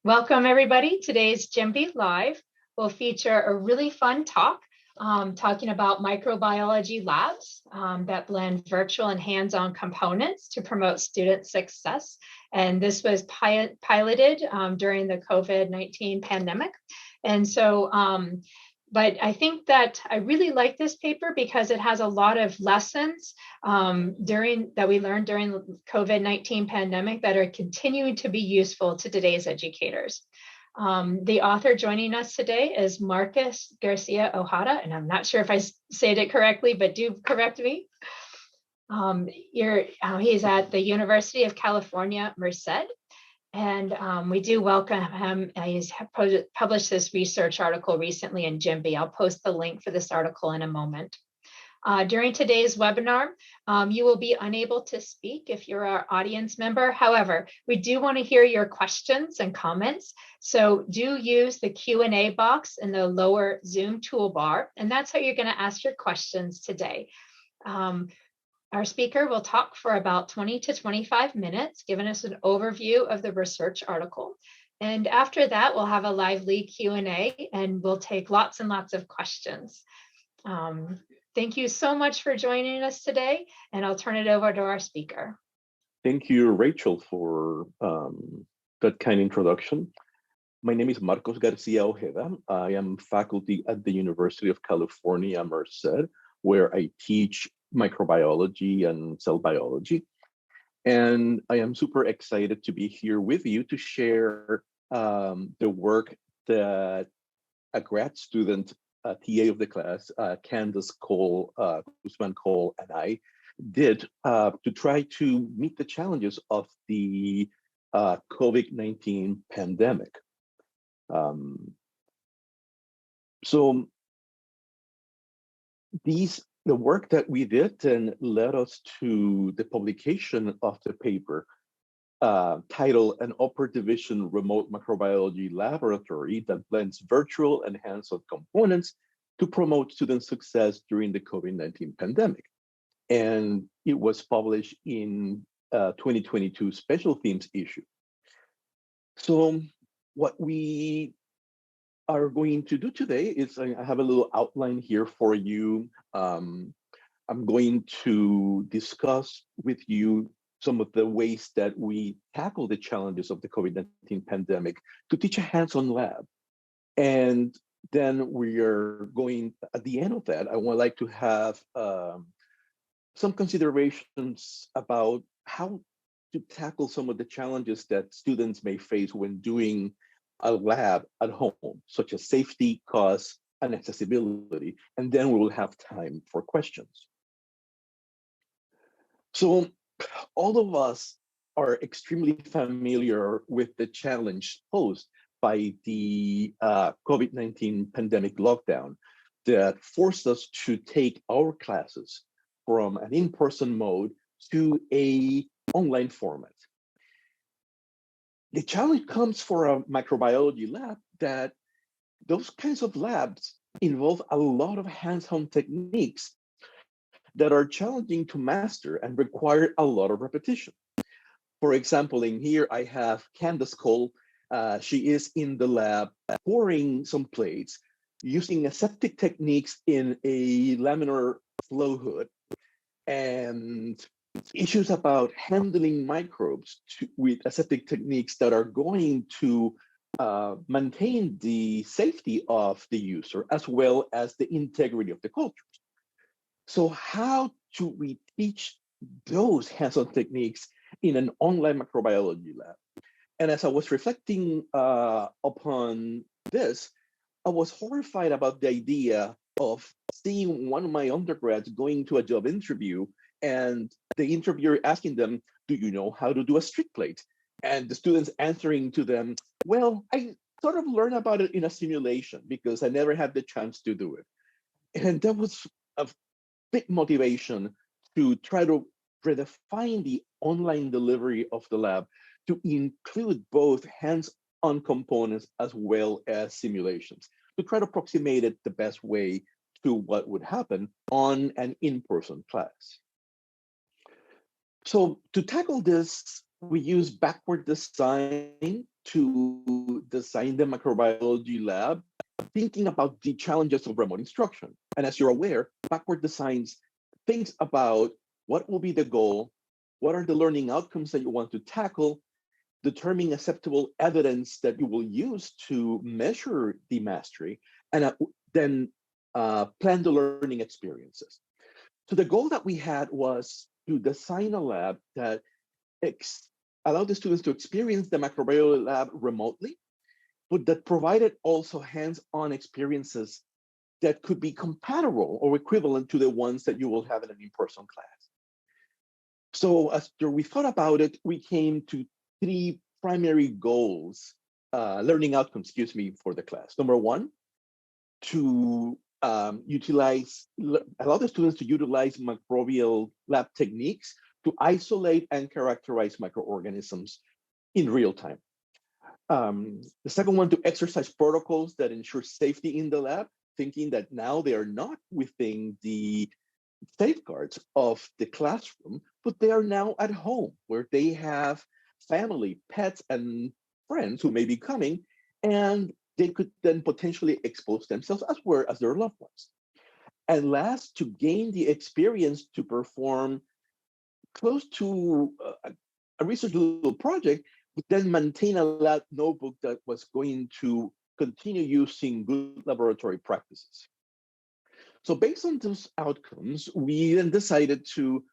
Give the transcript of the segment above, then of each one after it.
Welcome, everybody. Today's GMB Live will feature a really fun talk talking about microbiology labs that blend virtual and hands-on components to promote student success. And this was piloted during the COVID-19 pandemic. And so, but I think that I really like this paper because it has a lot of lessons that we learned during the COVID-19 pandemic that are continuing to be useful to today's educators. The author joining us today is Marcus Garcia-Ojeda, and I'm not sure if I said it correctly, but do correct me. He's at the University of California, Merced, and we do welcome him. He's published this research article recently in GMB. I'll post the link for this article in a moment. During today's webinar, you will be unable to speak if you're our audience member. However, we do want to hear your questions and comments. So do use the Q&A box in the lower Zoom toolbar, and that's how you're going to ask your questions today. Our speaker will talk for about 20 to 25 minutes, giving us an overview of the research article. And after that, we'll have a lively Q&A, and we'll take lots and lots of questions. Thank you so much for joining us today, and I'll turn it over to our speaker. Thank you, Rachel, for that kind introduction. My name is Marcos Garcia-Ojeda. I am faculty at the University of California, Merced, where I teach microbiology and cell biology. And I am super excited to be here with you to share the work that a grad student, a TA of the class, Candace Guzman Cole, and I did to try to meet the challenges of the COVID-19 pandemic. So the work that we did and led us to the publication of the paper titled An Upper Division Remote Microbiology Laboratory that blends virtual and hands-on components to promote student success during the COVID-19 pandemic. And it was published in 2022 Special Themes issue. So what we are going to do today is I have a little outline here for you. I'm going to discuss with you some of the ways that we tackle the challenges of the COVID-19 pandemic to teach a hands-on lab. And then we are going, at the end of that, I would like to have some considerations about how to tackle some of the challenges that students may face when doing a lab at home, such as safety, cost, and accessibility. And then we will have time for questions. So all of us are extremely familiar with the challenge posed by the COVID-19 pandemic lockdown that forced us to take our classes from an in-person mode to an online format. The challenge comes for a microbiology lab that those kinds of labs involve a lot of hands-on techniques that are challenging to master and require a lot of repetition. For example, in here I have Candace Cole. She is in the lab pouring some plates using aseptic techniques in a laminar flow hood, and issues about handling microbes with aseptic techniques that are going to maintain the safety of the user as well as the integrity of the cultures. So how do we teach those hands-on techniques in an online microbiology lab? And as I was reflecting upon this, I was horrified about the idea of seeing one of my undergrads going to a job interview and the interviewer asking them, do you know how to do a streak plate? And the students answering to them, well, I sort of learned about it in a simulation because I never had the chance to do it. And that was a big motivation to try to redefine the online delivery of the lab to include both hands-on components as well as simulations, to try to approximate it the best way to what would happen on an in-person class. So to tackle this we use backward design to design the microbiology lab, thinking about the challenges of remote instruction. And as you're aware, backward designs thinks about what will be the goal, what are the learning outcomes that you want to tackle, determining acceptable evidence that you will use to measure the mastery, and then plan the learning experiences. So the goal that we had was to design a lab that allowed the students to experience the microbiology lab remotely, but that provided also hands-on experiences that could be compatible or equivalent to the ones that you will have in an in-person class. So after we thought about it, we came to three primary goals, learning outcomes, for the class. Number one, to allow the students to utilize microbial lab techniques to isolate and characterize microorganisms in real time. The second one, to exercise protocols that ensure safety in the lab, thinking that now they are not within the safeguards of the classroom, but they are now at home where they have family, pets, and friends who may be coming, and they could then potentially expose themselves as well as their loved ones. And last, to gain the experience to perform close to a research little project, but then maintain a lab notebook that was going to continue using good laboratory practices. So based on those outcomes, we then decided to,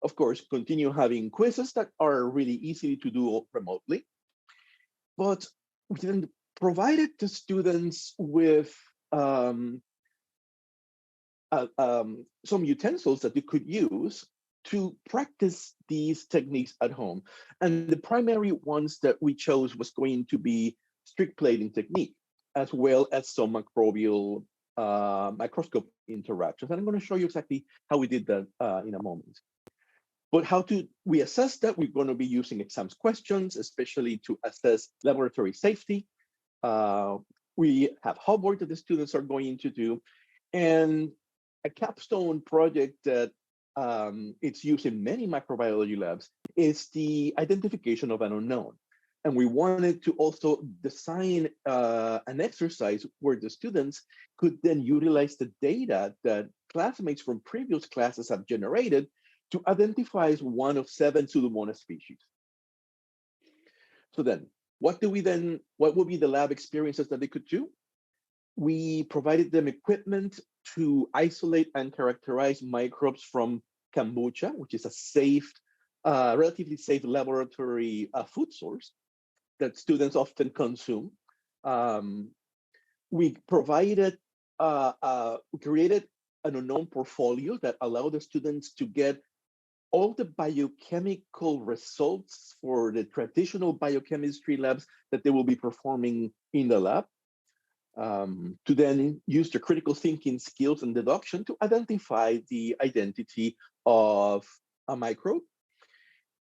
of course, continue having quizzes that are really easy to do remotely, but we then provided the students with some utensils that they could use to practice these techniques at home. And the primary ones that we chose was going to be strict plating technique, as well as some microbial microscope interactions. And I'm going to show you exactly how we did that in a moment. But we assess that? We're going to be using exams questions, especially to assess laboratory safety. We have homework that the students are going to do, and a capstone project that it's used in many microbiology labs is the identification of an unknown. And we wanted to also design an exercise where the students could then utilize the data that classmates from previous classes have generated to identify one of 7 Pseudomonas species. So then, what would be the lab experiences that they could do? We provided them equipment to isolate and characterize microbes from kombucha, which is a safe, relatively safe laboratory food source that students often consume. We created an unknown portfolio that allowed the students to get all the biochemical results for the traditional biochemistry labs that they will be performing in the lab, to then use their critical thinking skills and deduction to identify the identity of a microbe.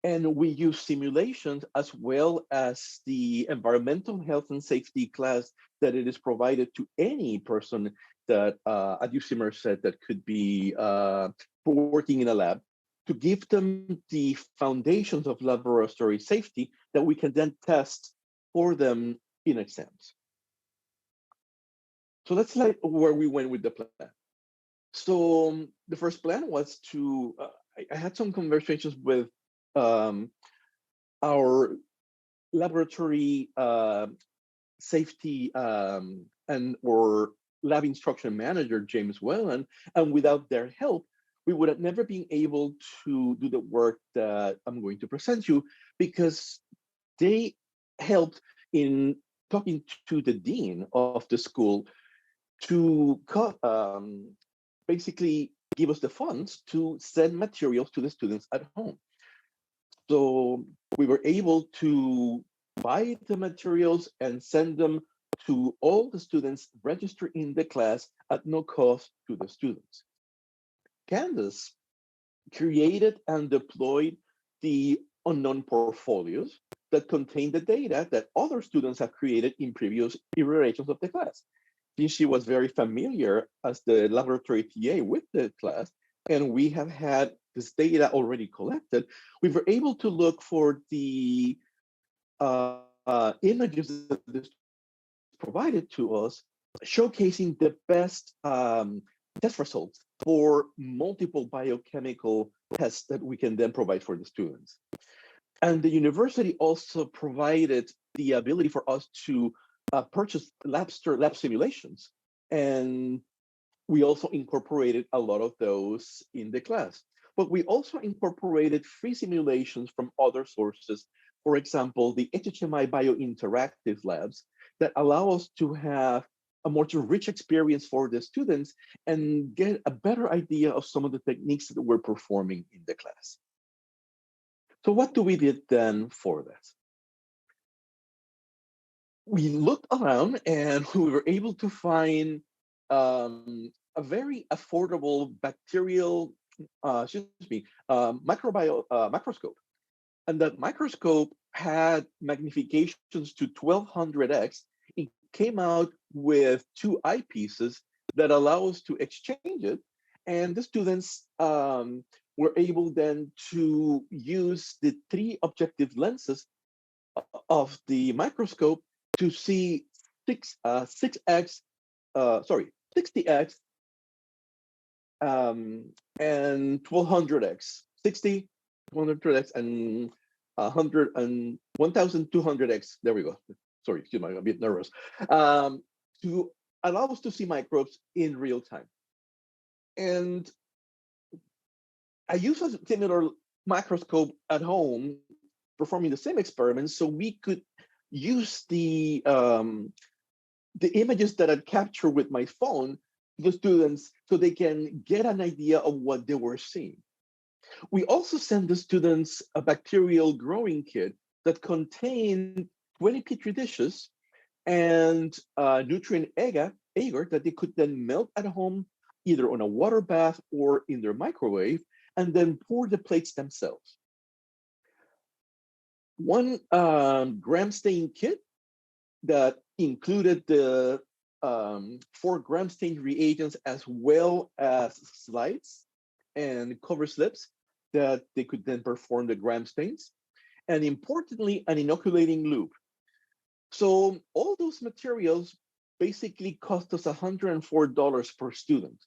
And we use simulations as well as the environmental health and safety class that it is provided to any person that, as Yusimar said, that could be working in a lab, to give them the foundations of laboratory safety that we can then test for them in exams. So that's like where we went with the plan. So the first plan was to, I had some conversations with our laboratory safety or lab instruction manager, James Whelan, and without their help, we would have never been able to do the work that I'm going to present you, because they helped in talking to the dean of the school to basically give us the funds to send materials to the students at home. So we were able to buy the materials and send them to all the students registered in the class at no cost to the students. Candace created and deployed the unknown portfolios that contain the data that other students have created in previous iterations of the class. Since she was very familiar as the laboratory TA with the class, and we have had this data already collected, we were able to look for the images that this provided to us, showcasing the best test results for multiple biochemical tests that we can then provide for the students. And the university also provided the ability for us to purchase lab simulations. And we also incorporated a lot of those in the class. But we also incorporated free simulations from other sources. For example, the HHMI Biointeractive Labs that allow us to have a more rich experience for the students and get a better idea of some of the techniques that we're performing in the class. So what do we did then for that? We looked around and we were able to find a very affordable bacterial, microscope. And that microscope had magnifications to 1200x. It came out with 2 eyepieces that allow us to exchange it. And the students were able then to use the 3 objective lenses of the microscope to see 60x, and 1200x, 60, 100x, and 100 and 1200x. There we go. Sorry, excuse me, I'm a bit nervous. To allow us to see microbes in real time. And I use a similar microscope at home, performing the same experiments, so we could use the images that I'd captured with my phone to the students so they can get an idea of what they were seeing. We also sent the students a bacterial growing kit that contained 20 petri dishes and nutrient agar that they could then melt at home, either on a water bath or in their microwave, and then pour the plates themselves. One gram stain kit that included the 4 gram stain reagents as well as slides and cover slips that they could then perform the gram stains. And importantly, an inoculating loop. So all those materials basically cost us $104 per student.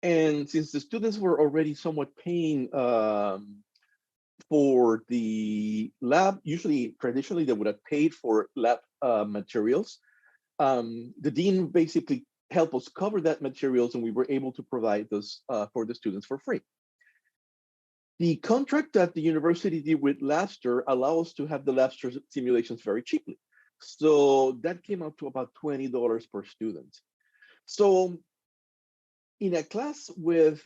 And since the students were already somewhat paying for the lab, traditionally they would have paid for lab materials, the dean basically helped us cover that materials, and we were able to provide those for the students for free. The contract that the university did with Labster allows us to have the Labster simulations very cheaply. So that came out to about $20 per student. So in a class with,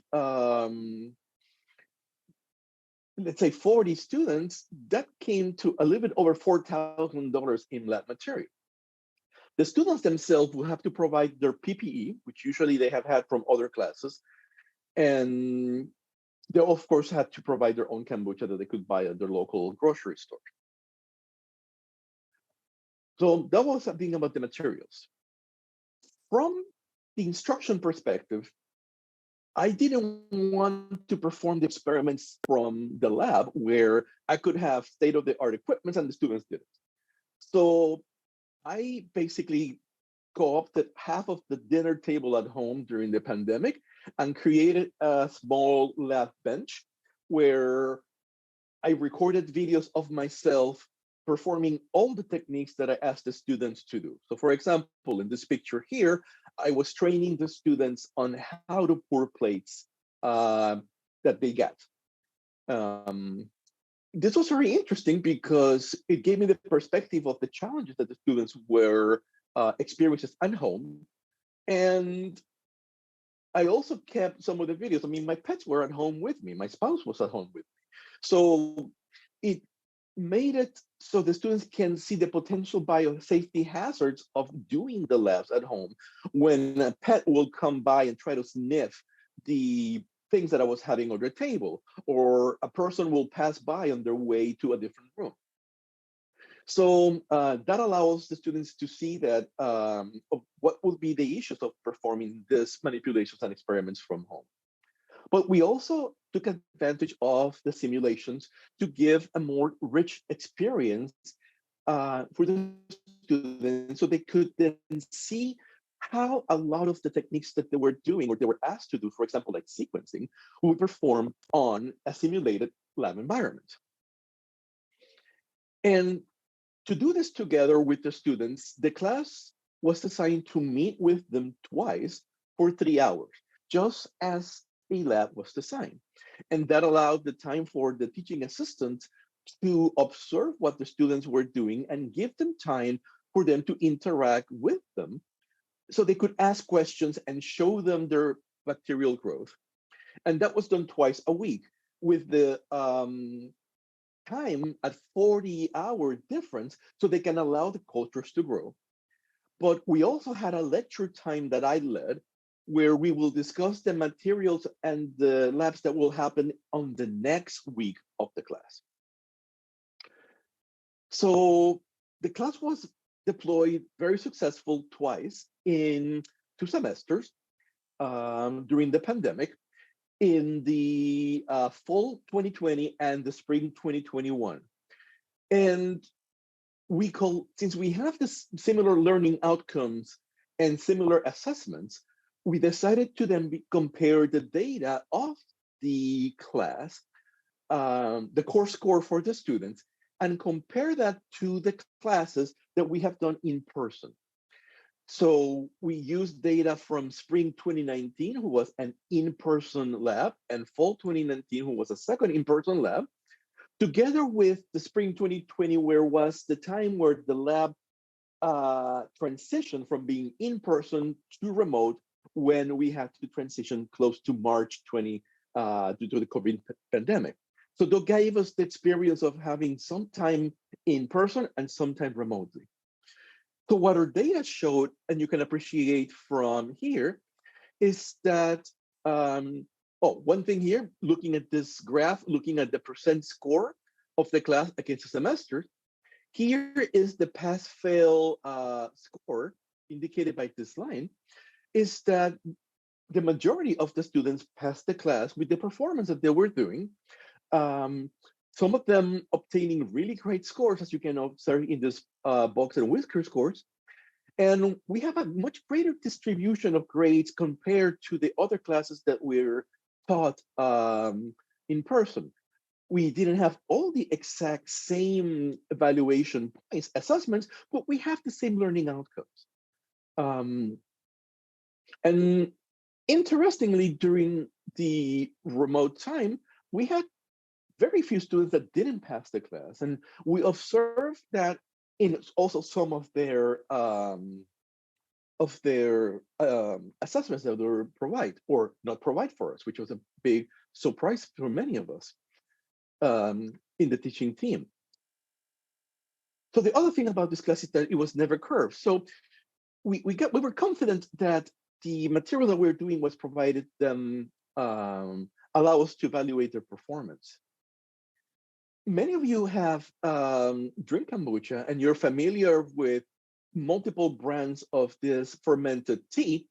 let's say 40 students, that came to a little bit over $4,000 in lab material. The students themselves will have to provide their PPE, which usually they have had from other classes. And they, of course, had to provide their own kombucha that they could buy at their local grocery store. So that was something about the materials. From the instruction perspective, I didn't want to perform the experiments from the lab where I could have state-of-the-art equipment and the students did it. So I basically co-opted half of the dinner table at home during the pandemic and created a small lab bench where I recorded videos of myself performing all the techniques that I asked the students to do. So for example, in this picture here, I was training the students on how to pour plates that they get. This was very interesting because it gave me the perspective of the challenges that the students were experiencing at home. And I also kept some of the videos. I mean, my pets were at home with me. My spouse was at home with me. So it made it so the students can see the potential biosafety hazards of doing the labs at home when a pet will come by and try to sniff the things that I was having on the table, or a person will pass by on their way to a different room. So that allows the students to see that what would be the issues of performing these manipulations and experiments from home. But we also took advantage of the simulations to give a more rich experience for the students so they could then see how a lot of the techniques that they were doing or they were asked to do, for example, like sequencing, would perform on a simulated lab environment. And to do this together with the students, the class was designed to meet with them twice for 3 hours, just as a lab was designed. And that allowed the time for the teaching assistants to observe what the students were doing and give them time for them to interact with them so they could ask questions and show them their bacterial growth. And that was done twice a week with the time at 40-hour difference so they can allow the cultures to grow. But we also had a lecture time that I led where we will discuss the materials and the labs that will happen on the next week of the class. So the class was deployed very successful twice in 2 semesters during the pandemic, in the fall 2020 and the spring 2021. And since we have this similar learning outcomes and similar assessments, we decided to then compare the data of the class, the course score for the students, and compare that to the classes that we have done in person. So we used data from spring 2019, who was an in-person lab, and fall 2019, who was a second in-person lab, together with the spring 2020, where was the time where the lab transitioned from being in-person to remote when we had to transition close to March 20 due to the COVID pandemic. So that gave us the experience of having some time in person and some time remotely. So what our data showed, and you can appreciate from here, is that, one thing here, looking at this graph, looking at the percent score of the class against the semester, here is the pass-fail score indicated by this line, is that the majority of the students passed the class with the performance that they were doing. Some of them obtaining really great scores, as you can observe in this box and whisker scores. And we have a much greater distribution of grades compared to the other classes that were taught in person. We didn't have all the exact same evaluation points, assessments, but we have the same learning outcomes. And interestingly, during the remote time, we had very few students that didn't pass the class. And we observed that in also some of their assessments that they were provide or not provide for us, which was a big surprise for many of us in the teaching team. So the other thing about this class is that it was never curved. So we were confident that the material that we were doing was provided them allow us to evaluate their performance. Many of you have drink kombucha and you're familiar with multiple brands of this fermented tea.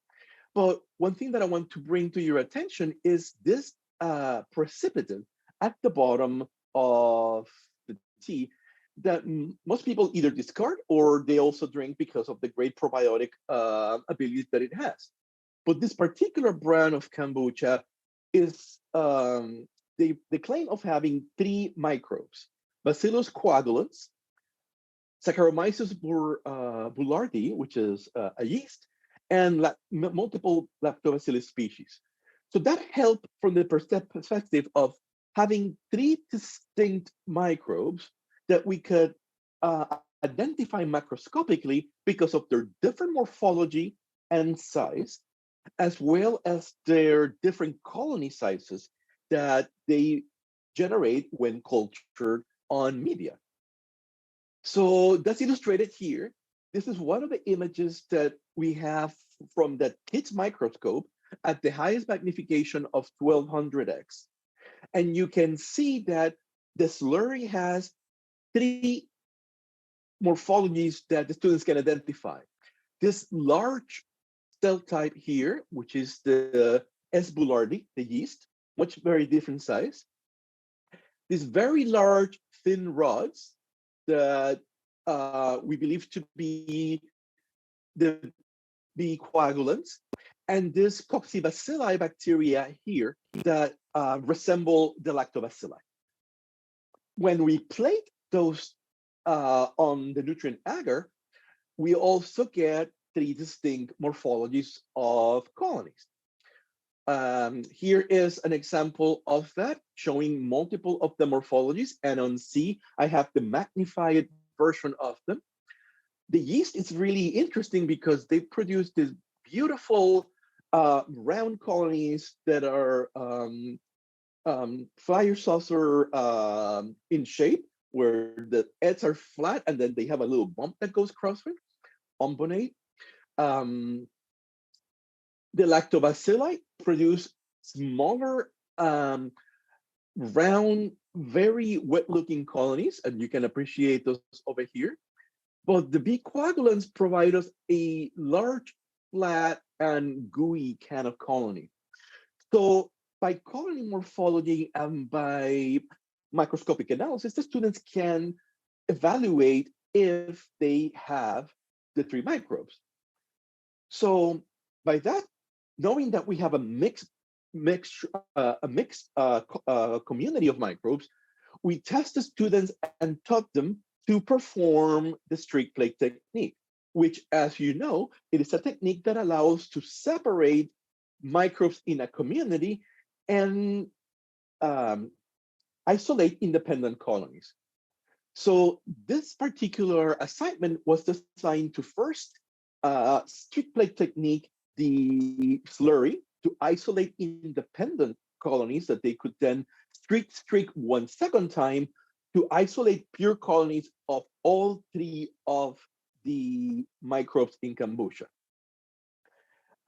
But one thing that I want to bring to your attention is this precipitate at the bottom of the tea that most people either discard or they also drink because of the great probiotic abilities that it has. But this particular brand of kombucha is the claim of having 3 microbes: Bacillus coagulans, Saccharomyces boulardii, which is a yeast, and multiple lactobacillus species. So that helped from the perspective of having 3 distinct microbes that we could identify macroscopically because of their different morphology and size, as well as their different colony sizes that they generate when cultured on media. So that's illustrated here. This is one of the images that we have from the kid's microscope at the highest magnification of 1200x. And you can see that the slurry has 3 morphologies that the students can identify. This large cell type here, which is the S. boulardii, the yeast, much very different size. These very large, thin rods that we believe to be the B coagulants, and this coccibacilli bacteria here that resemble the lactobacilli. When we plate those on the nutrient agar, we also get three distinct morphologies of colonies. Here is an example of that, showing multiple of the morphologies, and on C, I have the magnified version of them. The yeast is really interesting because they produce these beautiful round colonies that are fire saucer in shape, where the edges are flat and then they have a little bump that goes across it, ombonate. The lactobacilli produce smaller, round, very wet-looking colonies, and you can appreciate those over here. But the B coagulants provide us a large, flat, and gooey kind of colony. So by colony morphology and by microscopic analysis, the students can evaluate if they have the three microbes. So by that, knowing that we have a mixed community of microbes, we test the students and taught them to perform the streak plate technique, which, as you know, it is a technique that allows to separate microbes in a community and isolate independent colonies. So this particular assignment was designed to first streak plate technique the slurry to isolate independent colonies that they could then streak one second time to isolate pure colonies of all three of the microbes in kombucha.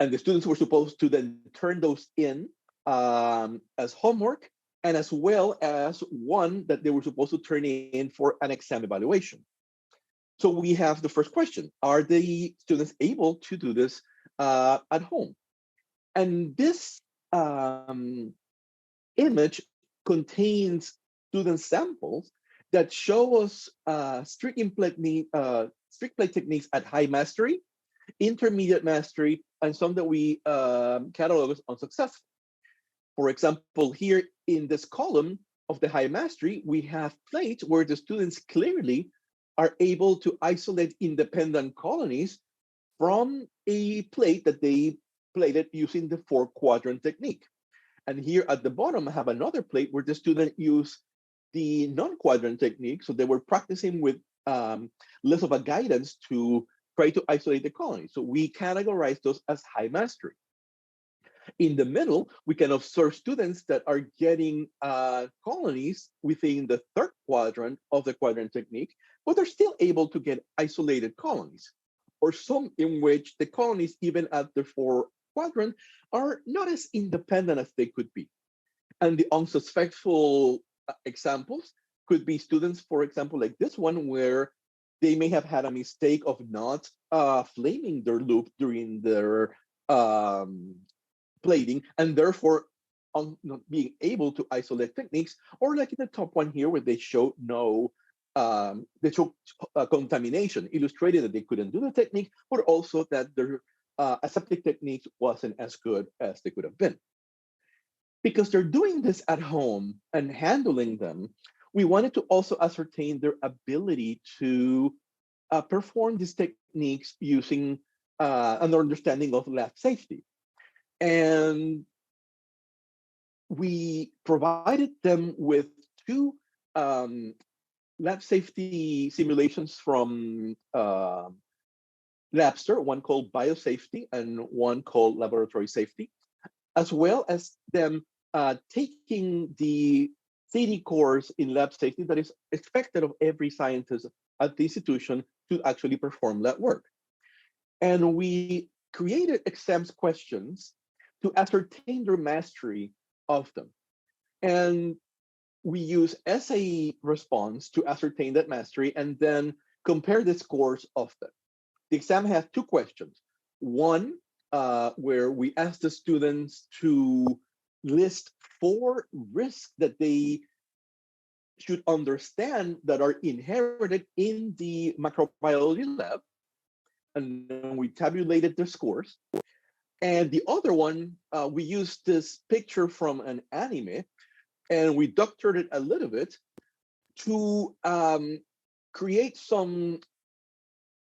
And the students were supposed to then turn those in as homework, and as well as one that they were supposed to turn in for an exam evaluation. So we have the first question: are the students able to do this at home? And this image contains student samples that show us streak plate techniques at high mastery, intermediate mastery, and some that we catalog as unsuccessful. For example, here in this column of the high mastery, we have plates where the students clearly are able to isolate independent colonies from a plate that they plated using the 4-quadrant technique. And here at the bottom, I have another plate where the student used the non-quadrant technique. So they were practicing with less of a guidance to try to isolate the colony. So we categorize those as high mastery. In the middle, we can observe students that are getting colonies within the 3rd quadrant of the quadrant technique, but they're still able to get isolated colonies, or some in which the colonies, even at the 4th quadrant, are not as independent as they could be. And the unsuccessful examples could be students, for example, like this one, where they may have had a mistake of not flaming their loop during their plating, and therefore not being able to isolate techniques, or like in the top one here, where they show no, they show contamination, illustrating that they couldn't do the technique, but also that their aseptic techniques wasn't as good as they could have been. Because they're doing this at home and handling them, we wanted to also ascertain their ability to perform these techniques using an understanding of lab safety. And we provided them with 2 lab safety simulations from Labster, one called Biosafety and one called Laboratory Safety, as well as them taking the CD course in lab safety that is expected of every scientist at the institution to actually perform lab work. And we created exams questions to ascertain their mastery of them. And we use essay response to ascertain that mastery and then compare the scores of them. The exam has 2 questions. One, where we ask the students to list 4 risks that they should understand that are inherited in the microbiology lab. And then we tabulated their scores. And the other one, we used this picture from an anime, and we doctored it a little bit to create some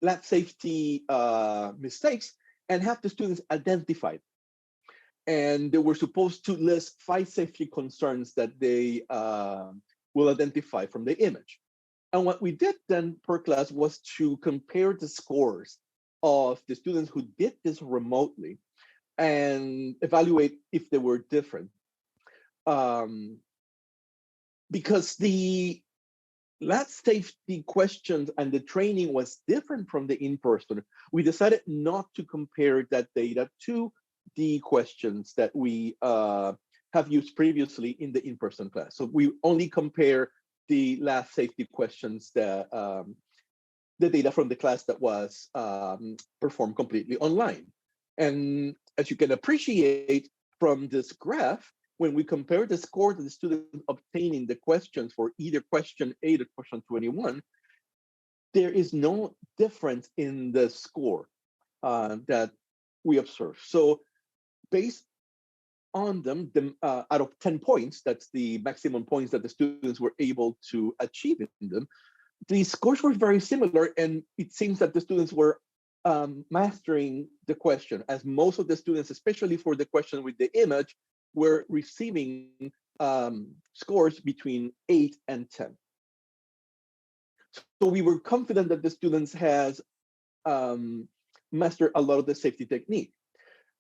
lab safety mistakes and have the students identified. And they were supposed to list 5 safety concerns that they will identify from the image. And what we did then per class was to compare the scores of the students who did this remotely and evaluate if they were different. Because the lab safety questions and the training was different from the in-person, we decided not to compare that data to the questions that we have used previously in the in-person class. So we only compare the lab safety questions that the data from the class that was performed completely online. And as you can appreciate from this graph, when we compare the score that the students obtain in the questions for either question 8 or question 21, there is no difference in the score that we observe. So based on them, out of 10 points, that's the maximum points that the students were able to achieve in them, the scores were very similar, and it seems that the students were mastering the question, as most of the students, especially for the question with the image, were receiving scores between 8 and 10. So we were confident that the students has mastered a lot of the safety technique.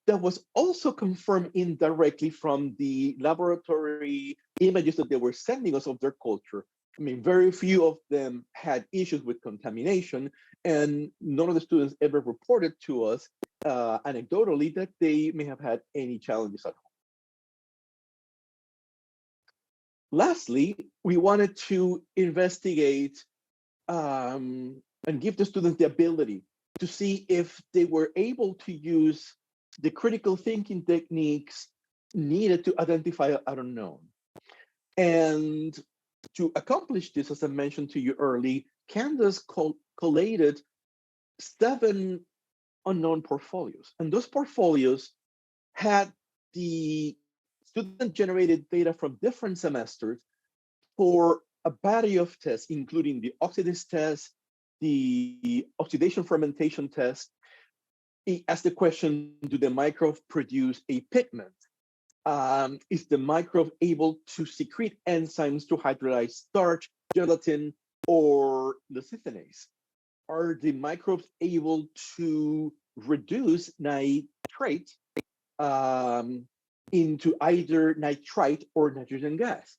That was also confirmed indirectly from the laboratory images that they were sending us of their culture. I mean, very few of them had issues with contamination, and none of the students ever reported to us anecdotally that they may have had any challenges at home. Lastly, we wanted to investigate and give the students the ability to see if they were able to use the critical thinking techniques needed to identify an unknown. And to accomplish this, as I mentioned to you early, Candace collated 7 unknown portfolios. And those portfolios had the student-generated data from different semesters for a battery of tests, including the oxidase test, the oxidation fermentation test. It asked the question, do the microbes produce a pigment? Is the microbe able to secrete enzymes to hydrolyze starch, gelatin, or lucifanase? Are the microbes able to reduce nitrate into either nitrite or nitrogen gas?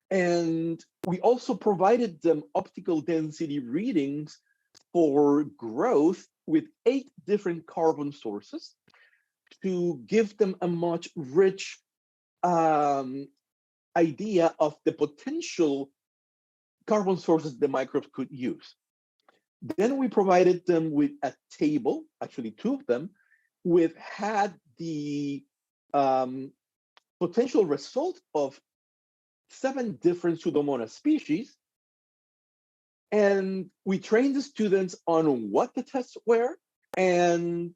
And we also provided them optical density readings for growth with 8 different carbon sources to give them a much rich idea of the potential carbon sources the microbes could use. Then we provided them with a table, actually 2 of them, with had the potential result of 7 different Pseudomonas species. And we trained the students on what the tests were and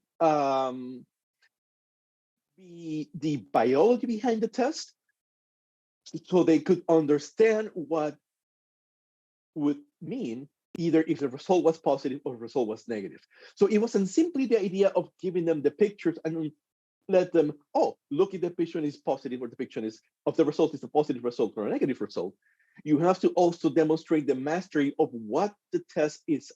the biology behind the test, so they could understand what would mean either if the result was positive or the result was negative. So it wasn't simply the idea of giving them the pictures and let them, oh, look if the picture is positive or the picture is of the result is a positive result or a negative result. You have to also demonstrate the mastery of what the test is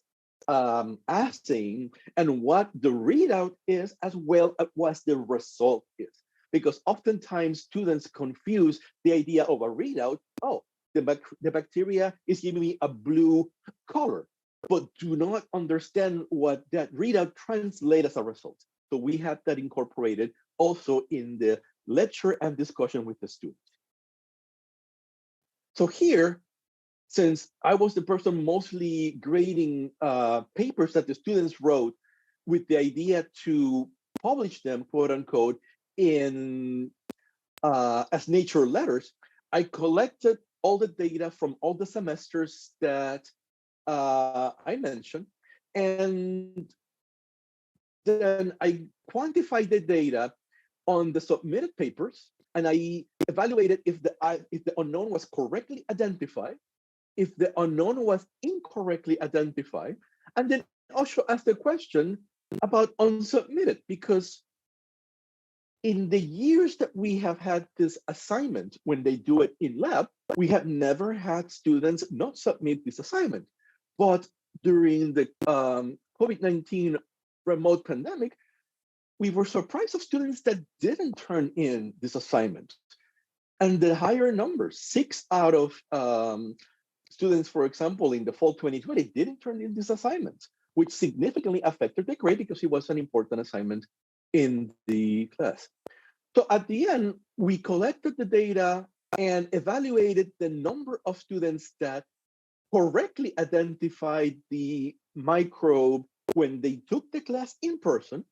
asking and what the readout is, as well as what the result is. Because oftentimes students confuse the idea of a readout. Oh, the bacteria is giving me a blue color, but do not understand what that readout translates as a result. So we have that incorporated also in the lecture and discussion with the students. So here, since I was the person mostly grading papers that the students wrote with the idea to publish them, quote unquote, in as nature letters, I collected all the data from all the semesters that I mentioned, and then I quantified the data on the submitted papers, and I evaluated if the unknown was correctly identified, if the unknown was incorrectly identified, and then also asked the question about unsubmitted, because in the years that we have had this assignment, when they do it in lab, we have never had students not submit this assignment. But during the COVID-19 remote pandemic, we were surprised of students that didn't turn in this assignment. And the higher numbers, 6 out of students, for example, in the fall 2020, didn't turn in this assignment, which significantly affected the grade because it was an important assignment in the class. So at the end, we collected the data and evaluated the number of students that correctly identified the microbe when they took the class in person,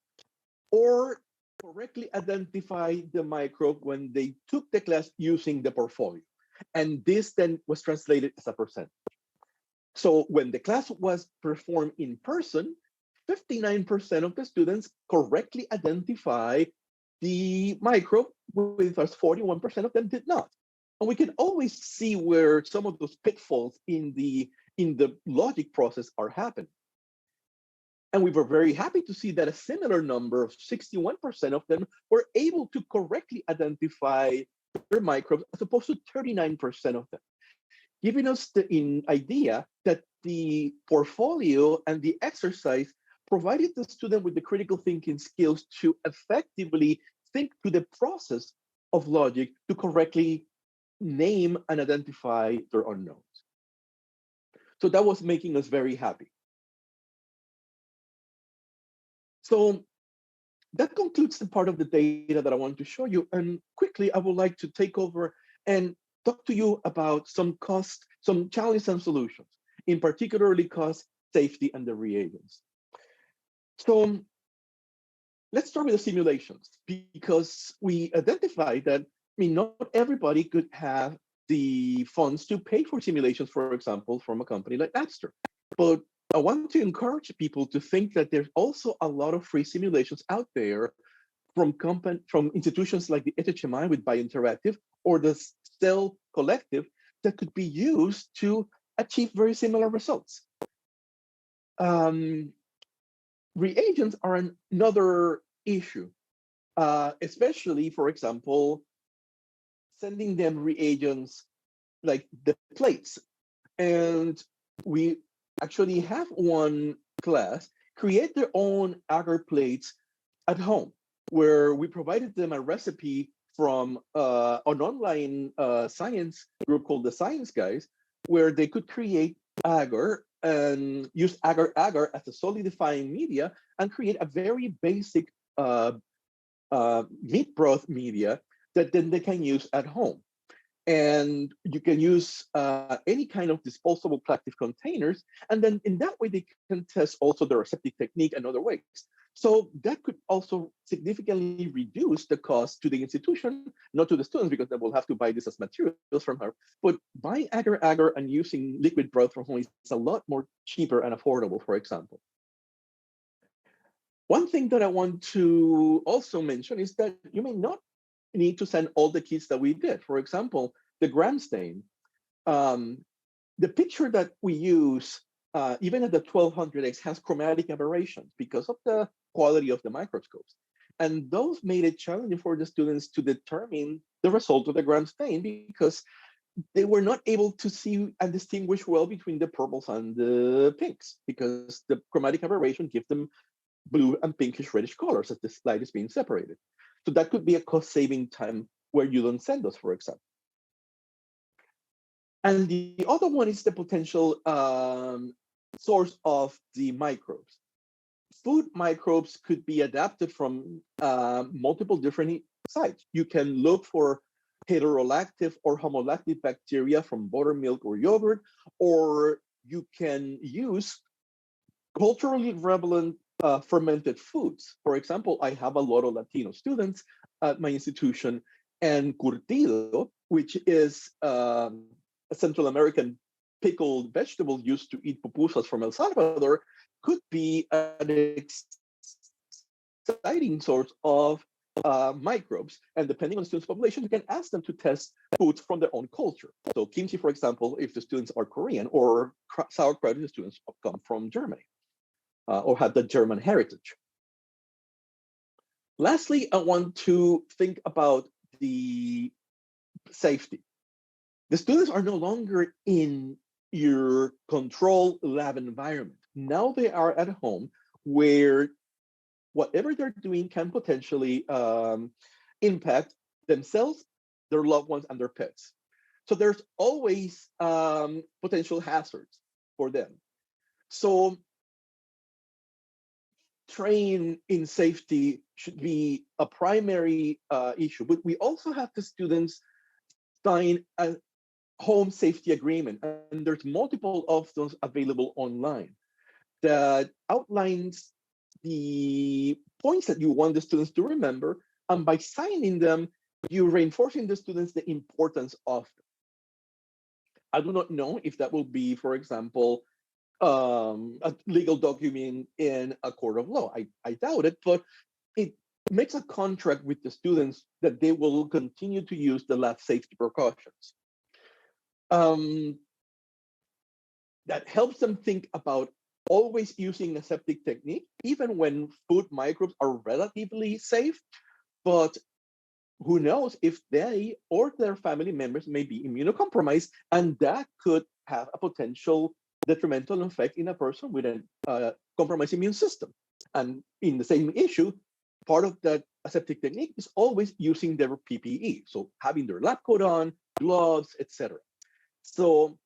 or correctly identified the microbe when they took the class using the portfolio. And this then was translated as a percentage. So when the class was performed in person, 59% of the students correctly identify the microbe, whereas 41% of them did not. And we can always see where some of those pitfalls in the logic process are happening. And we were very happy to see that a similar number of 61% of them were able to correctly identify their microbes, as opposed to 39% of them, giving us the idea that the portfolio and the exercise provided the student with the critical thinking skills to effectively think through the process of logic to correctly name and identify their unknowns. So that was making us very happy. So that concludes the part of the data that I want to show you. And quickly, I would like to take over and talk to you about some challenges and solutions, in particularly cost, safety, and the reagents. So let's start with the simulations, because we identified that, not everybody could have the funds to pay for simulations, for example, from a company like Napster. But I want to encourage people to think that there's also a lot of free simulations out there from institutions like the HHMI with Biointeractive, or the Cell Collective, that could be used to achieve very similar results. Reagents are another issue, especially, for example, sending them reagents like the plates. And we actually have one class create their own agar plates at home, where we provided them a recipe from an online science group called the Science Guys, where they could create agar and use agar as a solidifying media and create a very basic meat broth media that then they can use at home. And you can use any kind of disposable plastic containers, and then in that way they can test also the aseptic technique and other ways. So that could also significantly reduce the cost to the institution, not to the students, because they will have to buy this as materials from her. But buying agar and using liquid broth from home is a lot more cheaper and affordable, for example. One thing that I want to also mention is that you may not need to send all the kits that we did. For example, the gram stain. The picture that we use, even at the 1200X, has chromatic aberrations because of the quality of the microscopes. And those made it challenging for the students to determine the result of the gram stain, because they were not able to see and distinguish well between the purples and the pinks, because the chromatic aberration gives them blue and pinkish reddish colors as the light is being separated. So that could be a cost-saving time where you don't send those, for example. And the other one is the potential source of the microbes. Food microbes could be adapted from multiple different sites. You can look for heterolactive or homolactic bacteria from buttermilk or yogurt, or you can use culturally relevant fermented foods. For example, I have a lot of Latino students at my institution, and curtido, which is a Central American pickled vegetable used to eat pupusas from El Salvador, could be an exciting source of microbes. And depending on the student's population, you can ask them to test foods from their own culture. So kimchi, for example, if the students are Korean, or sauerkraut if the students come from Germany or have the German heritage. Lastly, I want to think about the safety. The students are no longer in your control lab environment. Now they are at home where whatever they're doing can potentially impact themselves, their loved ones, and their pets. So there's always potential hazards for them. So train in safety should be a primary issue, but we also have the students sign a home safety agreement, and there's multiple of those available online that outlines the points that you want the students to remember, and by signing them, you're reinforcing the students the importance of them. I do not know if that will be, for example, a legal document in a court of law. I doubt it, but it makes a contract with the students that they will continue to use the lab safety precautions. That helps them think about always using aseptic technique, even when food microbes are relatively safe. But who knows if they or their family members may be immunocompromised, and that could have a potential detrimental effect in a person with a compromised immune system. And in the same issue, part of that aseptic technique is always using their PPE, so having their lab coat on, gloves, etc. So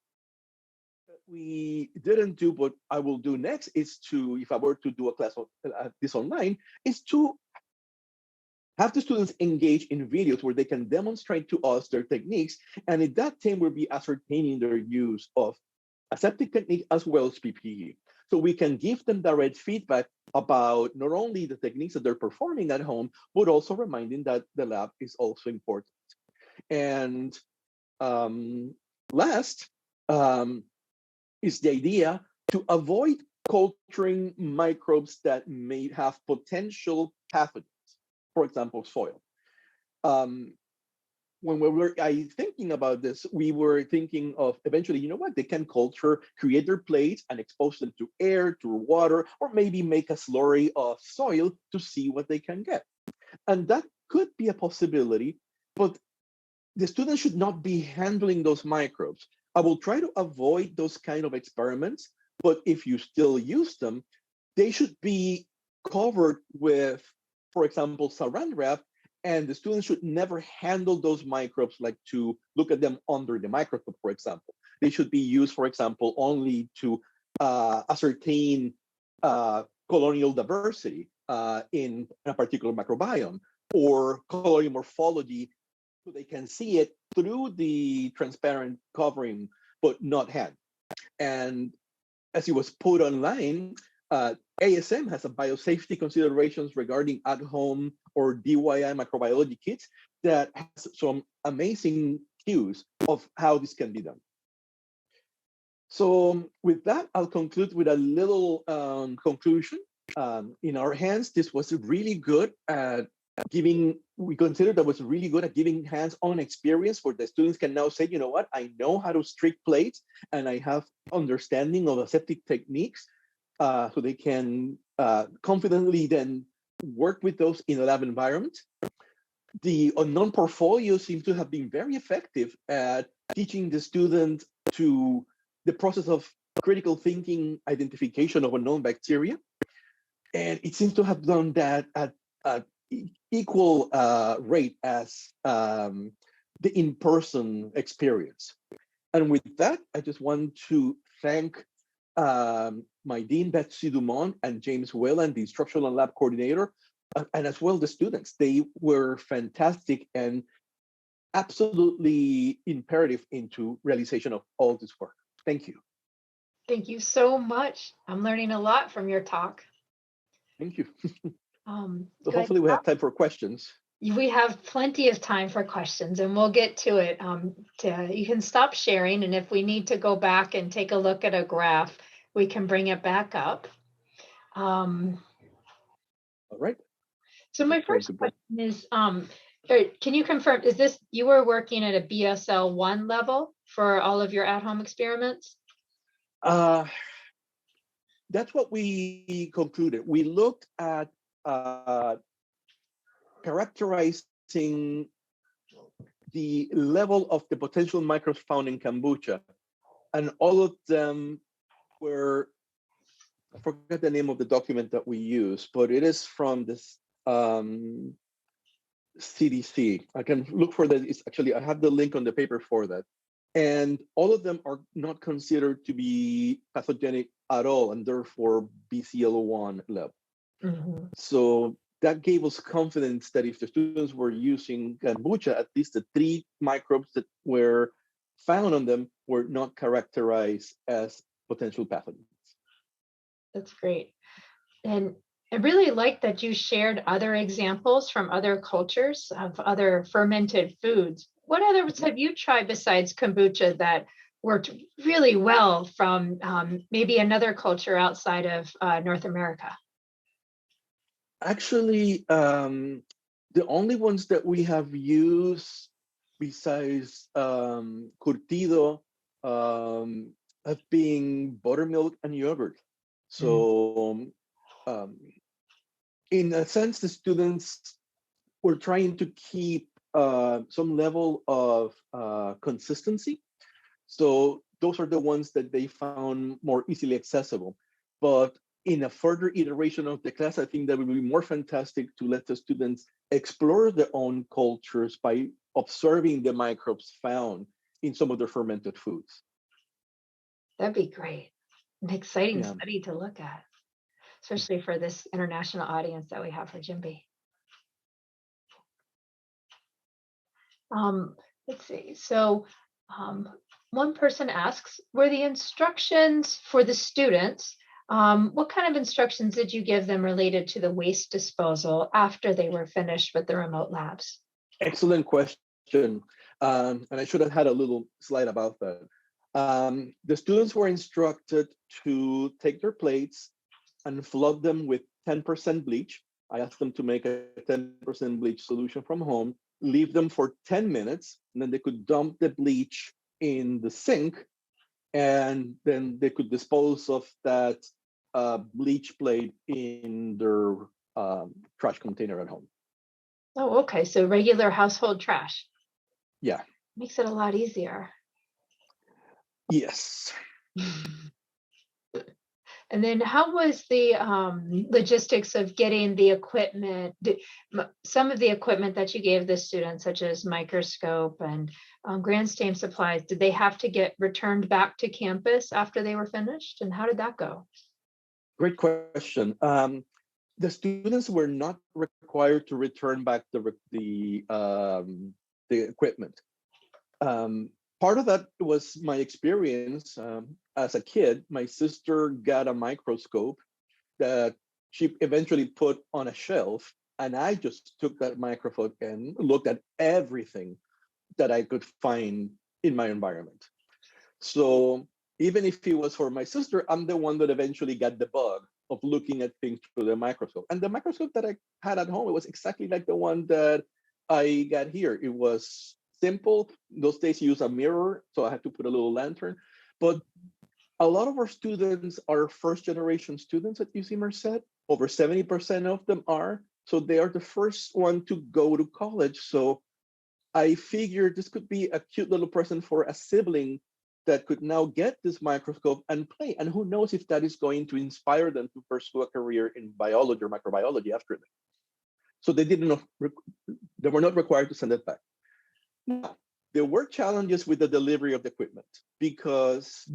we didn't do, what I will do next is to, if I were to do a class of this online, is to have the students engage in videos where they can demonstrate to us their techniques, and at that time we'll be ascertaining their use of aseptic technique as well as PPE. So we can give them direct feedback about not only the techniques that they're performing at home, but also reminding that the lab is also important. And last is the idea to avoid culturing microbes that may have potential pathogens, for example, soil. When we were thinking about this, we were thinking of eventually, you know what, they can culture, create their plates and expose them to air, to water, or maybe make a slurry of soil to see what they can get. And that could be a possibility, but the students should not be handling those microbes. I will try to avoid those kind of experiments, but if you still use them, they should be covered with, for example, saran wrap, and the students should never handle those microbes like to look at them under the microscope, for example. They should be used, for example, only to ascertain colonial diversity in a particular microbiome, or colony morphology, so they can see it through the transparent covering, but not hand. And as it was put online, ASM has a biosafety considerations regarding at-home or DIY microbiology kits that has some amazing cues of how this can be done. So with that, I'll conclude with a little conclusion. In our hands, this was really good at giving, we consider that was really good at giving hands-on experience where the students can now say, you know what, I know how to streak plates and I have understanding of aseptic techniques, so they can confidently then work with those in a lab environment. The unknown portfolio seems to have been very effective at teaching the student to the process of critical thinking, identification of unknown bacteria. And it seems to have done that at equal rate as the in-person experience. And with that, I just want to thank my dean, Betsy Dumont, and James Whelan, the instructional lab coordinator, and as well the students. They were fantastic and absolutely imperative into realization of all this work. Thank you. Thank you so much. I'm learning a lot from your talk. Thank you. So Good. hopefully we have time for questions. We have plenty of time for questions and we'll get to it. You can stop sharing, and if we need to go back and take a look at a graph, we can bring it back up. Um, All right. so my first question is, can you confirm, is this, you were working at a BSL-1 level for all of your at-home experiments? That's what we concluded. We looked at characterizing the level of the potential microbes found in kombucha, and all of them were, I forget the name of the document that we use, but it is from this CDC. I can look for that. It's actually, I have the link on the paper for that. And all of them are not considered to be pathogenic at all, and therefore BCL1 level. Mm-hmm. So that gave us confidence that if the students were using kombucha, at least the 3 microbes that were found on them were not characterized as potential pathogens. That's great. And I really like that you shared other examples from other cultures of other fermented foods. What others have you tried besides kombucha that worked really well from maybe another culture outside of North America? Actually, the only ones that we have used besides curtido have been buttermilk and yogurt. So in a sense, the students were trying to keep some level of consistency. So those are the ones that they found more easily accessible. But in a further iteration of the class, I think that would be more fantastic to let the students explore their own cultures by observing the microbes found in some of the fermented foods. That'd be great. An exciting study to look at, especially for this international audience that we have for Jimby. Let's see. So one person asks, were the instructions for the students, what kind of instructions did you give them related to the waste disposal after they were finished with the remote labs? Excellent question. And I should have had a little slide about that. The students were instructed to take their plates and flood them with 10% bleach. I asked them to make a 10% bleach solution from home, leave them for 10 minutes, and then they could dump the bleach in the sink, and then they could dispose of that bleach plate in their trash container at home. Oh, okay. So regular household trash. Yeah. Makes it a lot easier. Yes. And then how was the logistics of getting the equipment, some of the equipment that you gave the students, such as microscope and grand stain supplies, did they have to get returned back to campus after they were finished? And how did that go? Great question. The students were not required to return back the equipment. Part of that was my experience as a kid. My sister got a microscope that she eventually put on a shelf, and I just took that microscope and looked at everything that I could find in my environment. So even if it was for my sister, I'm the one that eventually got the bug of looking at things through the microscope. And the microscope that I had at home, it was exactly like the one that I got here. It was simple. Those days you use a mirror, so I had to put a little lantern. But a lot of our students are first generation students at UC Merced. Over 70% of them are. So they are the first one to go to college. So I figured this could be a cute little present for a sibling that could now get this microscope and play. And who knows if that is going to inspire them to pursue a career in biology or microbiology after that. So they were not required to send it back. Now, there were challenges with the delivery of the equipment because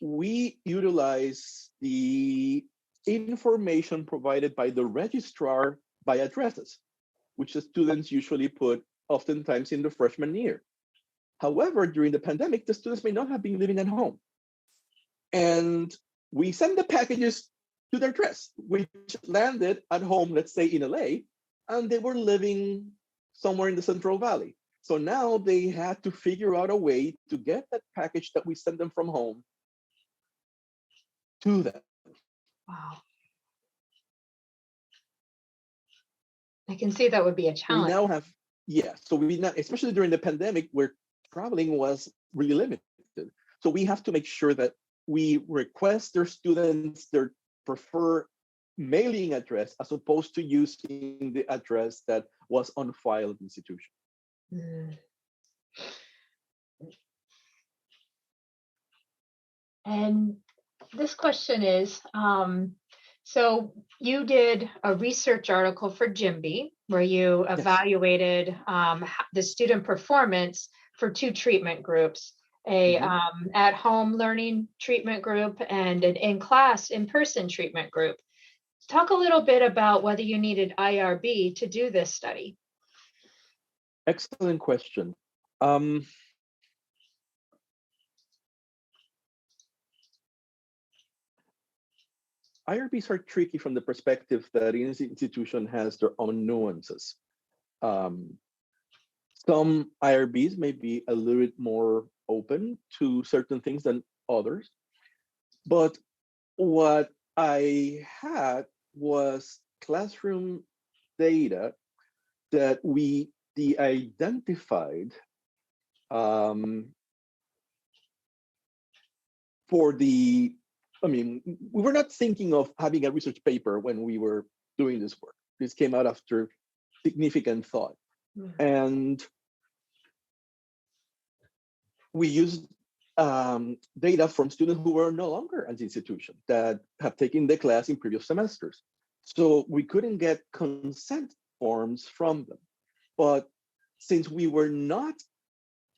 we utilize the information provided by the registrar by addresses, which the students usually put oftentimes in the freshman year. However, during the pandemic, the students may not have been living at home. And we send the packages to their address, which landed at home, let's say in LA, and they were living somewhere in the Central Valley. So now they had to figure out a way to get that package that we sent them from home to them. Wow. I can see that would be a challenge. We now have, yeah, so we now, especially during the pandemic where traveling was really limited. So we have to make sure that we request their students their preferred mailing address as opposed to using the address that was on file at the institution. Mm. And this question is, so you did a research article for JIMBY where you evaluated the student performance for 2 treatment groups, a at-home learning treatment group and an in-class, in-person treatment group. Talk a little bit about whether you needed IRB to do this study. Excellent question. IRBs are tricky from the perspective that each institution has their own nuances. Some IRBs may be a little bit more open to certain things than others. But what I had was classroom data that we de-identified for the, I mean, we were not thinking of having a research paper when we were doing this work. This came out after significant thought. And we used data from students who were no longer at the institution that have taken the class in previous semesters. So we couldn't get consent forms from them. But since we were not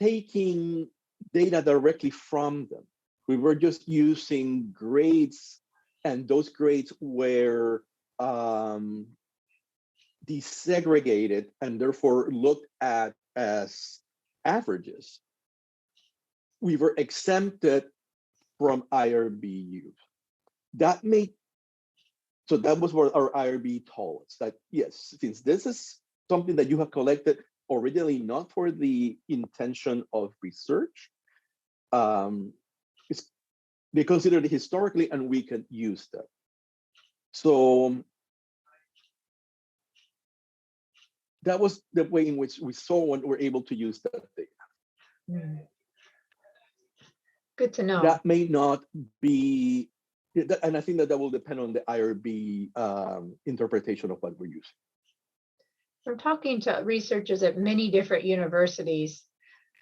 taking data directly from them, we were just using grades, and those grades were desegregated and therefore looked at as averages. We were exempted from IRB use. So that was what our IRB told us, that yes, since this is something that you have collected originally not for the intention of research, they considered it historically and we can use that. So that was the way in which we saw when we were able to use that data. Good to know. That may not be, and I think that will depend on the IRB interpretation of what we're using. From talking to researchers at many different universities,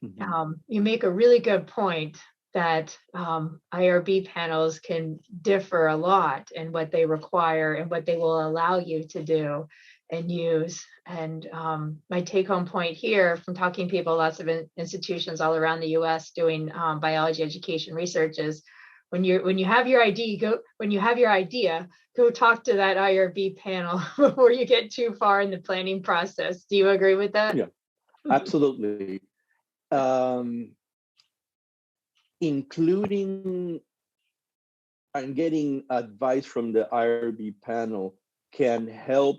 you make a really good point that IRB panels can differ a lot in what they require and what they will allow you to do and use. And my take-home point here from talking to people, lots of institutions all around the U.S. doing biology education research is when you have your idea, go talk to that IRB panel before you get too far in the planning process. Do you agree with that? Yeah, absolutely. Including and getting advice from the IRB panel can help,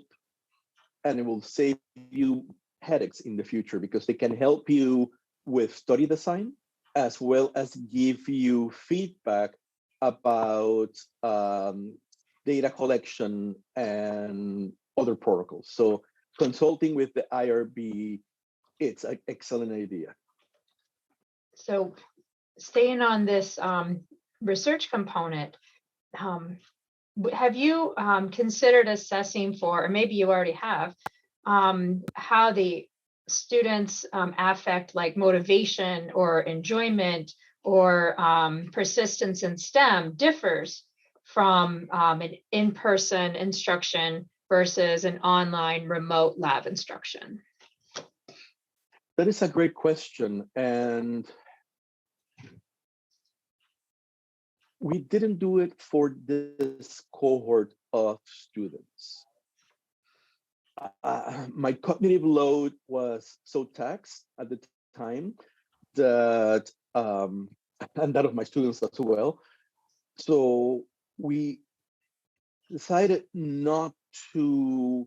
and it will save you headaches in the future because they can help you with study design as well as give you feedback about data collection and other protocols. So consulting with the IRB, it's an excellent idea. So staying on this research component, have you considered assessing for, or maybe you already have, how the students affect like motivation or enjoyment or persistence in STEM differs from an in-person instruction versus an online remote lab instruction? That is a great question. And we didn't do it for this cohort of students. My cognitive load was so taxed at the time that, and that of my students as well. So we decided not to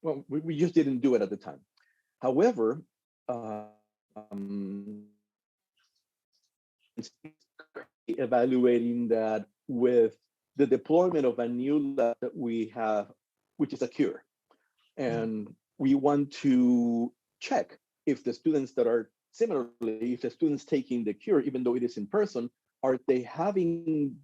well, we just didn't do it at the time. However, evaluating that with the deployment of a new lab that we have, which is a cure. And we want to check if the students that are similarly, if the students taking the cure, even though it is in person, are they having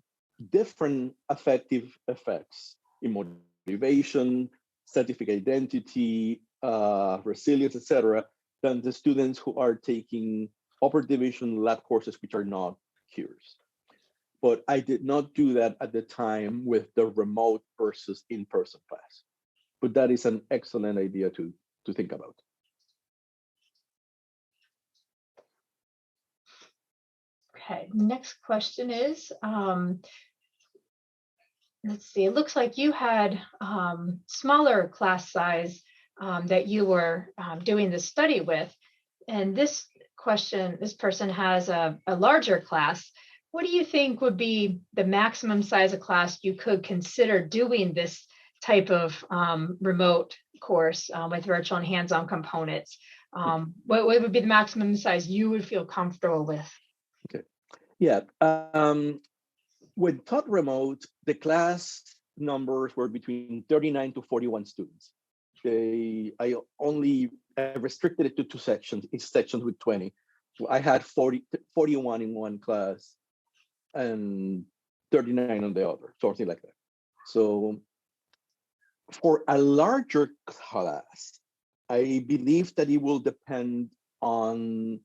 different affective effects in motivation, scientific identity, resilience, etc., than the students who are taking upper division lab courses, which are not cures. But I did not do that at the time with the remote versus in-person class. But that is an excellent idea to think about. Okay, next question is, let's see, it looks like you had smaller class size that you were doing the study with. And this person has a larger class. What do you think would be the maximum size of class you could consider doing this type of remote course with virtual and hands-on components? What would be the maximum size you would feel comfortable with? Okay. Yeah. When taught remote, the class numbers were between 39 to 41 students. I restricted it to 2 sections, each section with 20. So I had 41 in one class and 39 on the other, something like that. So for a larger class, I believe that it will depend on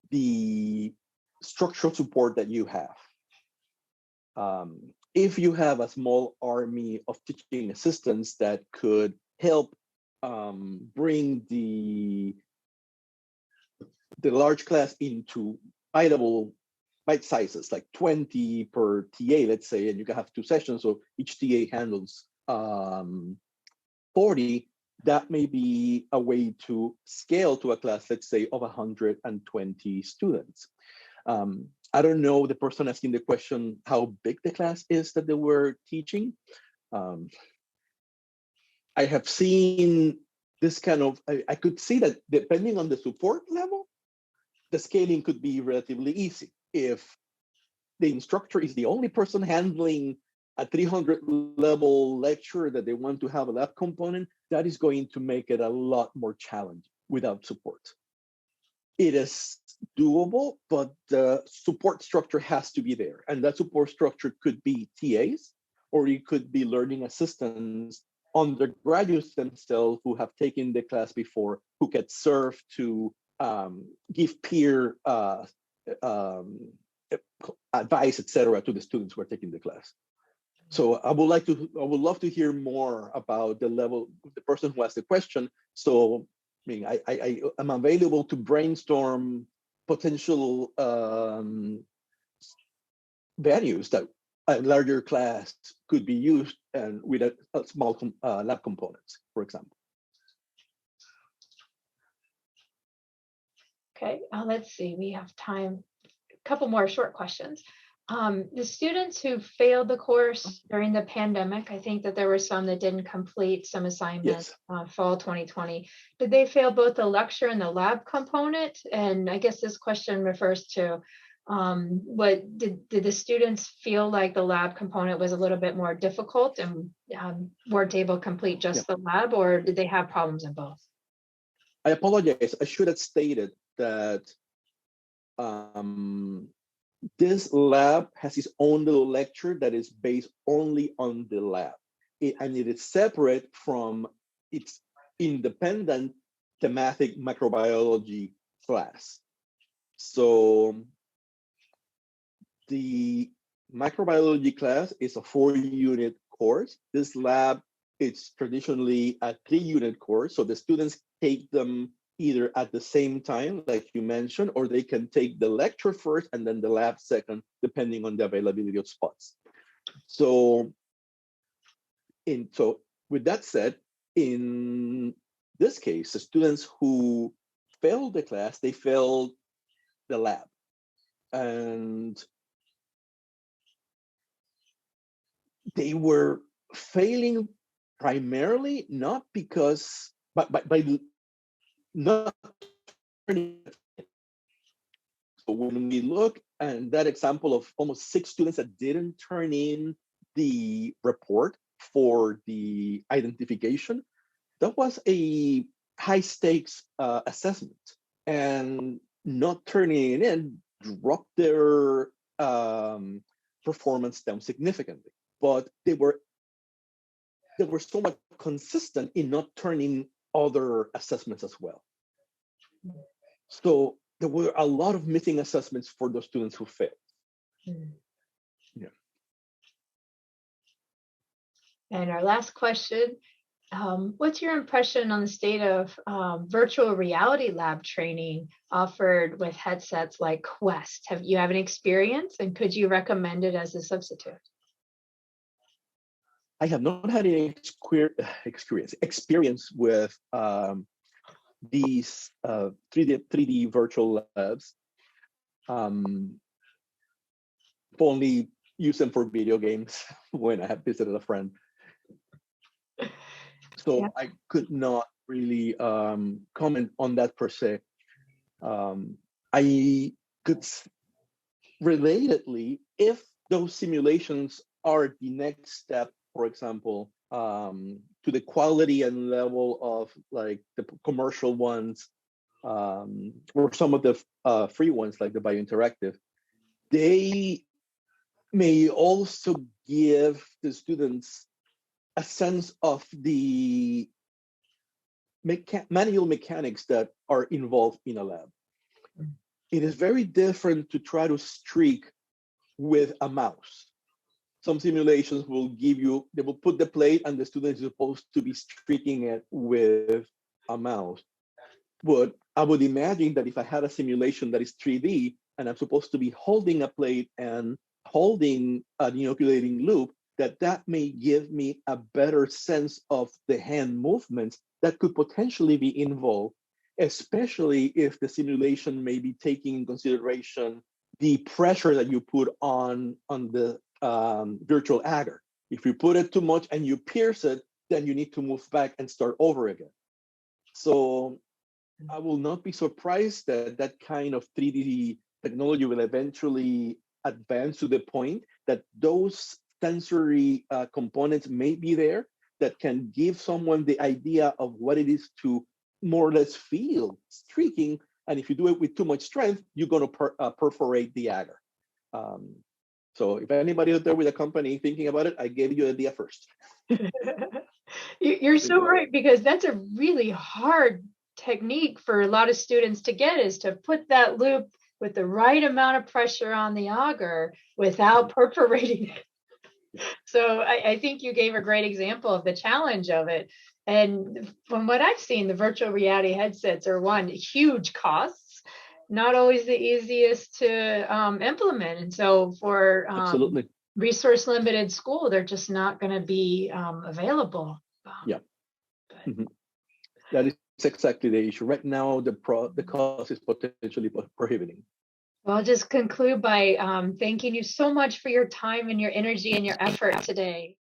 the structural support that you have. If you have a small army of teaching assistants that could help bring the large class into bite sizes, like 20 per TA, let's say, and you can have 2 sessions, so each TA handles 40, that may be a way to scale to a class, let's say, of 120 students. I don't know the person asking the question how big the class is that they were teaching. I have seen this kind of, I could see that depending on the support level, the scaling could be relatively easy. If the instructor is the only person handling a 300 level lecture that they want to have a lab component, that is going to make it a lot more challenging without support. It is doable, but the support structure has to be there. And that support structure could be TAs, or it could be learning assistants, undergraduates themselves who have taken the class before, who get served to give peer advice, etc., to the students who are taking the class. So I would love to hear more about the level, the person who asked the question. So I mean, I am available to brainstorm potential venues that a larger class could be used and with a small lab components, for example. Okay, let's see, we have time. A couple more short questions. The students who failed the course during the pandemic, I think that there were some that didn't complete some assignments, Yes. Fall 2020. Did they fail both the lecture and the lab component? And I guess this question refers to what did the students feel like the lab component was a little bit more difficult and weren't able to complete just the lab, or did they have problems in both? I apologize. I should have stated that this lab has its own little lecture that is based only on the lab. And it is separate from its independent thematic microbiology class. So the microbiology class is a 4-unit course. This lab, it's traditionally a 3-unit course. So the students take them either at the same time, like you mentioned, or they can take the lecture first and then the lab second, depending on the availability of spots. So with that said, in this case, the students who failed the class, they failed the lab. And they were failing primarily not because, but by not turning. So when we look at that example of almost 6 students that didn't turn in the report for the identification, that was a high stakes assessment, and not turning it in dropped their performance down significantly. But they were so much consistent in not turning other assessments as well. So there were a lot of missing assessments for those students who failed. Yeah. And our last question, what's your impression on the state of virtual reality lab training offered with headsets like Quest? Have you an experience, and could you recommend it as a substitute? I have not had any experience with these 3D virtual labs. Only use them for video games when I have visited a friend. So yeah. I could not really comment on that per se. I could relatedly, if those simulations are the next step, for example, to the quality and level of like the commercial ones, or some of the free ones like the biointeractive, they may also give the students a sense of the manual mechanics that are involved in a lab. It is very different to try to streak with a mouse. Some simulations will give you, they will put the plate and the student is supposed to be streaking it with a mouse. But I would imagine that if I had a simulation that is 3D and I'm supposed to be holding a plate and holding an inoculating loop, that may give me a better sense of the hand movements that could potentially be involved, especially if the simulation may be taking in consideration the pressure that you put on the virtual agar. If you put it too much and you pierce it, then you need to move back and start over again. So I will not be surprised that that kind of 3D technology will eventually advance to the point that those sensory components may be there that can give someone the idea of what it is to more or less feel streaking. And if you do it with too much strength, you're going to perforate the agar. So if anybody out there with a company thinking about it, I gave you the idea first. You're so right, because that's a really hard technique for a lot of students to get, is to put that loop with the right amount of pressure on the agar without perforating it. So I think you gave a great example of the challenge of it. And from what I've seen, the virtual reality headsets are huge costs, not always the easiest to implement. And so for absolutely resource limited school, they're just not going to be available. Yeah. That is exactly the issue. Right now, the cost is potentially prohibiting. Well, I'll just conclude by thanking you so much for your time and your energy and your effort today.